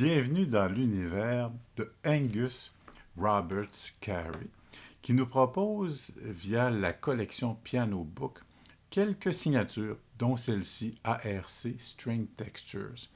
Bienvenue dans l'univers de Angus Roberts Carey, qui nous propose, via la collection Piano Book, quelques signatures, dont celle-ci, ARC String Textures,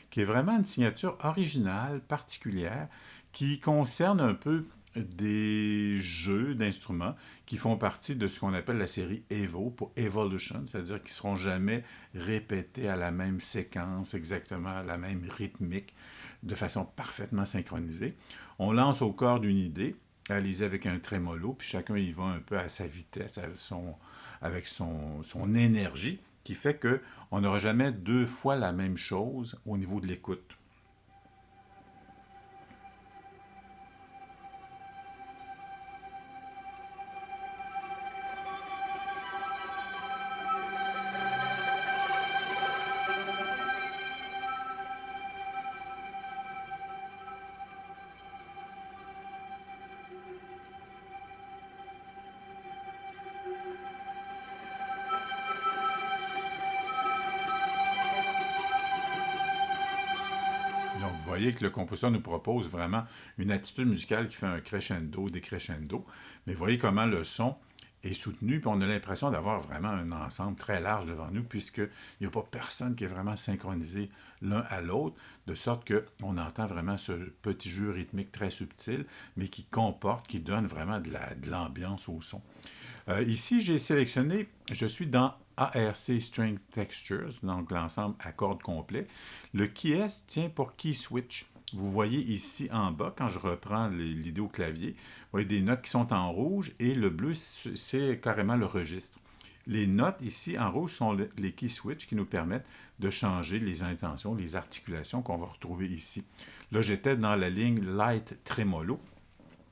qui est vraiment une signature originale, particulière, qui concerne un peu des jeux d'instruments qui font partie de ce qu'on appelle la série Evo pour Evolution, c'est-à-dire qu'ils ne seront jamais répétés à la même séquence, exactement à la même rythmique, de façon parfaitement synchronisée. On lance au corps d'une idée, allez-y avec un trémolo, puis chacun y va un peu à sa vitesse, avec son énergie, qui fait qu'on n'aura jamais deux fois la même chose au niveau de l'écoute. Donc, vous voyez que le compositeur nous propose vraiment une attitude musicale qui fait un crescendo, décrescendo. Mais vous voyez comment le son est soutenu, puis on a l'impression d'avoir vraiment un ensemble très large devant nous, puisqu'il n'y a pas personne qui est vraiment synchronisé l'un à l'autre, de sorte qu'on entend vraiment ce petit jeu rythmique très subtil, mais qui comporte, qui donne vraiment de l'ambiance au son. Ici, j'ai sélectionné, je suis dans ARC String Textures, donc l'ensemble à cordes complet. Le Keys tient pour Key Switch. Vous voyez ici en bas, quand je reprends l'idée au clavier, vous voyez des notes qui sont en rouge et le bleu, c'est carrément le registre. Les notes ici en rouge sont les key switch qui nous permettent de changer les intentions, les articulations qu'on va retrouver ici. Là, j'étais dans la ligne light tremolo.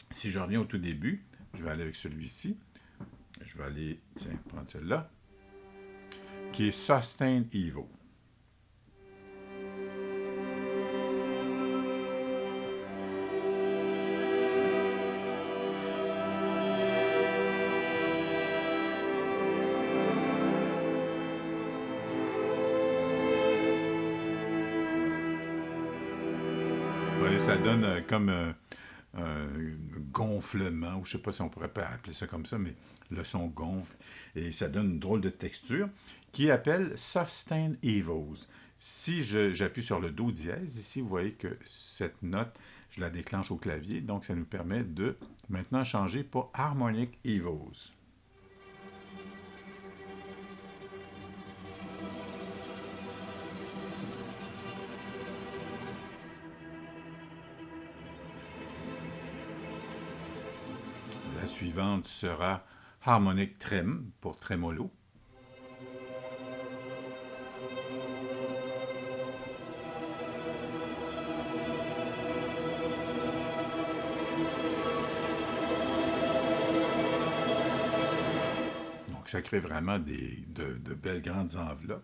Si je reviens au tout début, je vais aller avec celui-ci. Je vais aller, prendre celui-là, qui est Sustain Evo. Ouais, ça donne comme un gonflement, ou je ne sais pas si on pourrait pas appeler ça comme ça, mais le son gonfle, et ça donne une drôle de texture, qui appelle Sustain Evos. Si j'appuie sur le Do dièse, ici, vous voyez que cette note, je la déclenche au clavier, donc ça nous permet de maintenant changer pour Harmonic Evos. La suivante sera Harmonic Trem pour trémolo. Donc, ça crée vraiment de belles grandes enveloppes.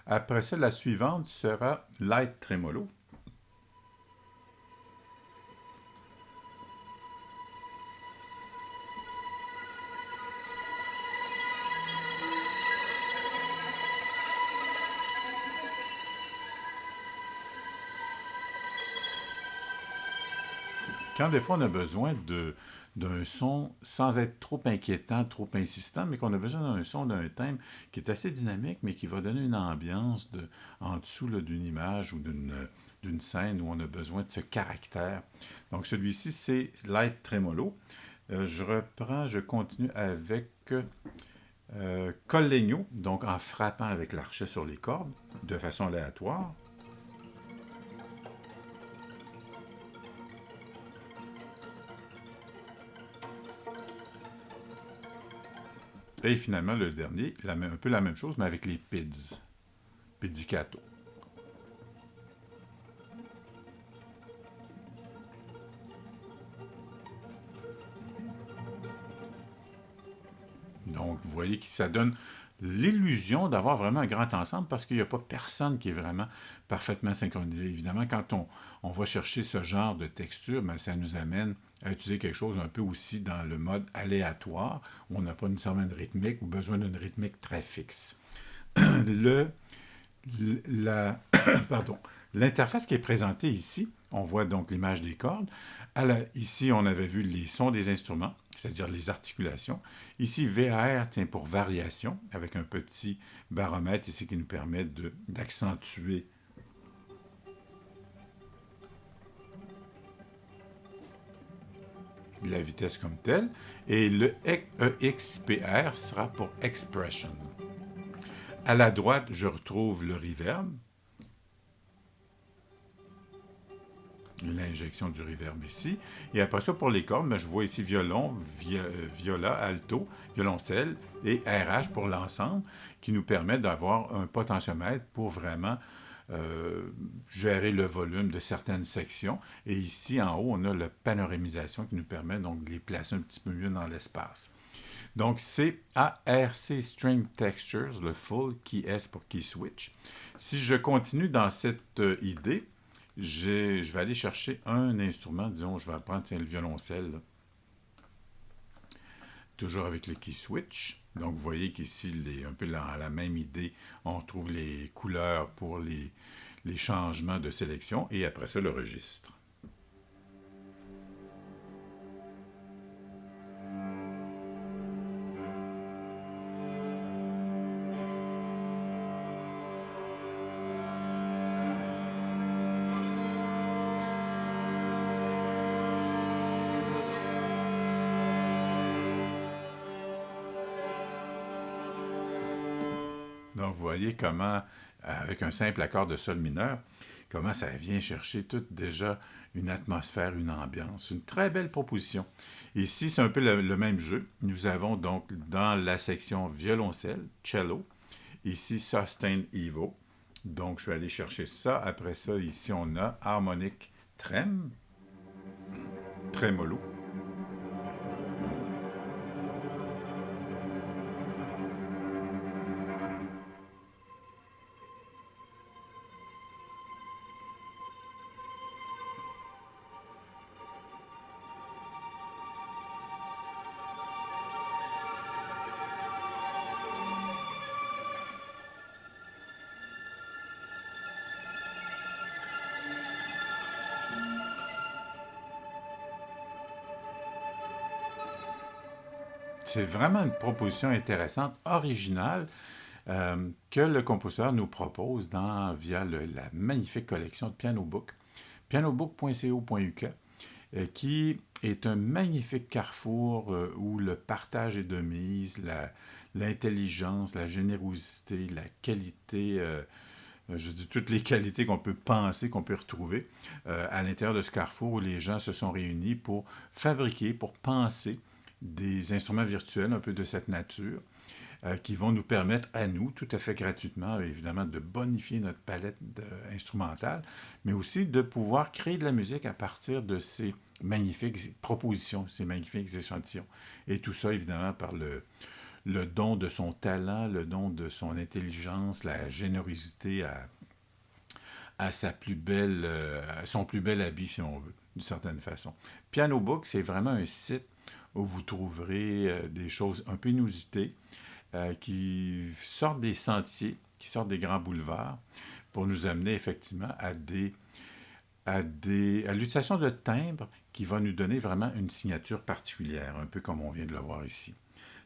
Après ça, la suivante sera Light Tremolo. Quand des fois on a besoin d'un son sans être trop inquiétant, trop insistant, mais qu'on a besoin d'un son, d'un thème qui est assez dynamique, mais qui va donner une ambiance en dessous d'une image ou d'une scène où on a besoin de ce caractère. Donc celui-ci, c'est Light Tremolo. Je continue avec Col Legno, donc en frappant avec l'archet sur les cordes, de façon aléatoire. Et finalement, le dernier, un peu la même chose, mais avec les PIDs, pizzicato. Donc, vous voyez que ça donne l'illusion d'avoir vraiment un grand ensemble parce qu'il n'y a pas personne qui est vraiment parfaitement synchronisé. Évidemment, quand on va chercher ce genre de texture, ben, ça nous amène à utiliser quelque chose un peu aussi dans le mode aléatoire, où on n'a pas nécessairement de rythmique ou besoin d'une rythmique très fixe. Pardon. L'interface qui est présentée ici, on voit donc l'image des cordes. Ici, on avait vu les sons des instruments, c'est-à-dire les articulations. Ici, VAR tient pour variation, avec un petit baromètre ici qui nous permet d'accentuer la vitesse comme telle. Et le EXPR sera pour Expression. À la droite, je retrouve le reverb. L'injection du reverb ici. Et après ça, pour les cordes, je vois ici violon, viola, alto, violoncelle et RH pour l'ensemble, qui nous permet d'avoir un potentiomètre pour vraiment gérer le volume de certaines sections. Et ici, en haut, on a la panoramisation qui nous permet donc de les placer un petit peu mieux dans l'espace. Donc, c'est ARC String Textures, le full, key S pour key switch. Si je continue dans cette idée, je vais aller chercher un instrument, disons, je vais prendre le violoncelle, là. Toujours avec le key switch. Donc, vous voyez qu'ici, un peu dans la même idée, on retrouve les couleurs pour les changements de sélection et après ça, le registre. Donc, vous voyez comment, avec un simple accord de sol mineur, comment ça vient chercher toute déjà une atmosphère, une ambiance. Une très belle proposition. Ici, c'est un peu le même jeu. Nous avons donc dans la section violoncelle, cello, ici Sustain Evo. Donc, je vais aller chercher ça. Après ça, ici, on a harmonique tremolo. C'est vraiment une proposition intéressante, originale, que le compositeur nous propose via la magnifique collection de Pianobook, pianobook.co.uk, qui est un magnifique carrefour où le partage est de mise, l'intelligence, la générosité, la qualité, je dis toutes les qualités qu'on peut penser, qu'on peut retrouver à l'intérieur de ce carrefour où les gens se sont réunis pour fabriquer, pour penser des instruments virtuels un peu de cette nature qui vont nous permettre à nous, tout à fait gratuitement, évidemment, de bonifier notre palette instrumentale, mais aussi de pouvoir créer de la musique à partir de ces magnifiques propositions, ces magnifiques échantillons. Et tout ça, évidemment, par le don de son talent, le don de son intelligence, la générosité à son plus bel habit, si on veut, d'une certaine façon. Pianobook, c'est vraiment un site où vous trouverez des choses un peu inusitées, qui sortent des sentiers, qui sortent des grands boulevards, pour nous amener effectivement à l'utilisation de timbres qui va nous donner vraiment une signature particulière, un peu comme on vient de le voir ici.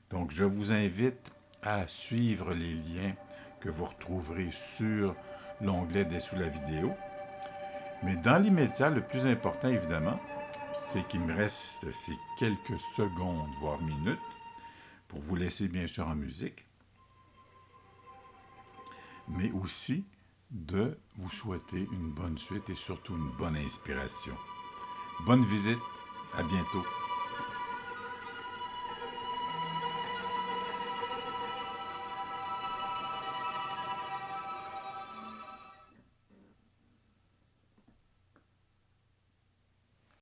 Donc, je vous invite à suivre les liens que vous retrouverez sur l'onglet dessous la vidéo. Mais dans l'immédiat, le plus important, évidemment, c'est qu'il me reste ces quelques secondes, voire minutes, pour vous laisser bien sûr en musique, mais aussi de vous souhaiter une bonne suite et surtout une bonne inspiration. Bonne visite, à bientôt.